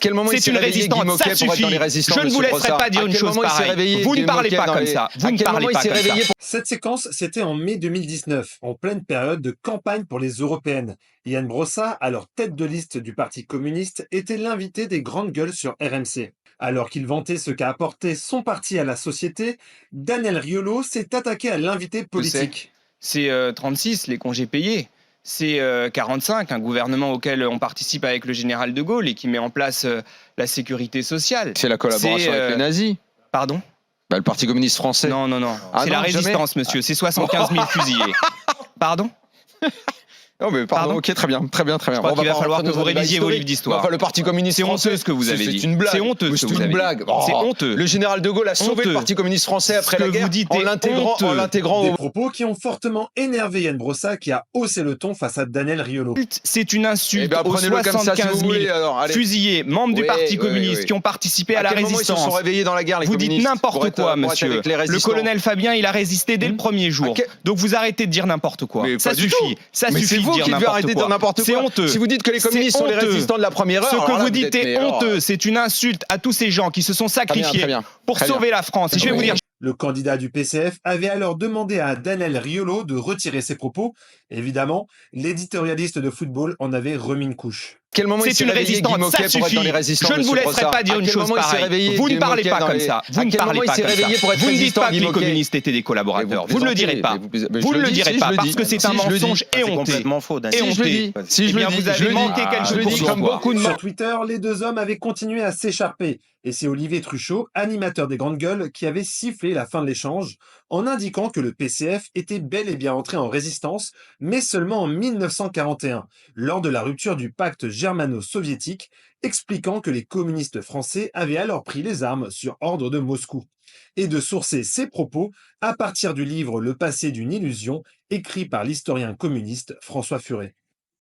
Quel moment C'est une résistante, ça suffit. Je ne vous laisserai pas dire une chose pareille. Vous ne parlez pas comme ça. Vous ne parlez pas comme ça. Cette séquence, c'était en mai 2019, en pleine période de campagne pour les européennes. Yann Brossat, alors tête de liste du Parti communiste, était l'invité des grandes gueules sur RMC. Alors qu'il vantait ce qu'a apporté son parti à la société, Daniel Riolo s'est attaqué à l'invité politique. C'est 36, les congés payés. C'est 45, un gouvernement auquel on participe avec le général de Gaulle et qui met en place la sécurité sociale. C'est la collaboration avec les nazis. Pardon ? Le Parti communiste français. Non. Ah c'est non, la résistance, jamais. monsieur. C'est 75 000 fusillés. Pardon ? Non mais pardon, ok, très bien. Je crois qu'il va falloir que vous révisiez vos livres d'histoire. Enfin, le Parti communiste français, c'est honteux ce que vous avez dit. C'est une blague. C'est honteux ce que vous avez blague. dit. C'est honteux. Le général de Gaulle a sauvé le Parti communiste français après la guerre en l'intégrant Des propos qui ont fortement énervé Yann Brossat qui a haussé le ton face à Daniel Riolo. C'est une insulte aux prenez-le comme ça, si 75 vous 000 voulez, alors, allez. fusillés, membres du Parti communiste oui. qui ont participé à la quel moment ils se résistance. sont réveillés dans la guerre, les Vous dites communistes, n'importe quoi, monsieur. Le colonel Fabien, il a résisté dès le premier jour. Donc vous arrêtez de dire n'importe quoi. Ça suffit. Ça suffit de dire n'importe quoi. C'est honteux. Si vous dites que les communistes sont les résistants de la première heure, ce que vous dites est honteux. C'est une insulte à tous ces gens qui se sont sacrifiés pour sauver la France. Et je vais vous dire. Le candidat du PCF avait alors demandé à Daniel Riolo de retirer ses propos. Évidemment, l'éditorialiste de football en avait remis une couche. C'est une résistante, ça suffit. Je ne vous laisserai pas dire une chose pareille. Vous ne parlez pas comme ça. Vous ne parlez pas comme ça. Vous ne dites pas que les communistes étaient des collaborateurs. Vous ne le direz pas. Vous ne le direz pas parce que c'est un mensonge éhonté. complètement faux. Si je le dis, vous avez manqué quelque chose. Comme beaucoup de sur Twitter, les deux hommes avaient continué à s'écharper. Et c'est Olivier Truchot, animateur des Grandes Gueules, qui avait sifflé la fin de l'échange en indiquant que le PCF était bel et bien entré en résistance, mais seulement en 1941, lors de la rupture du pacte germano-soviétique, expliquant que les communistes français avaient alors pris les armes sur ordre de Moscou, et de sourcer ses propos à partir du livre Le passé d'une illusion, écrit par l'historien communiste François Furet.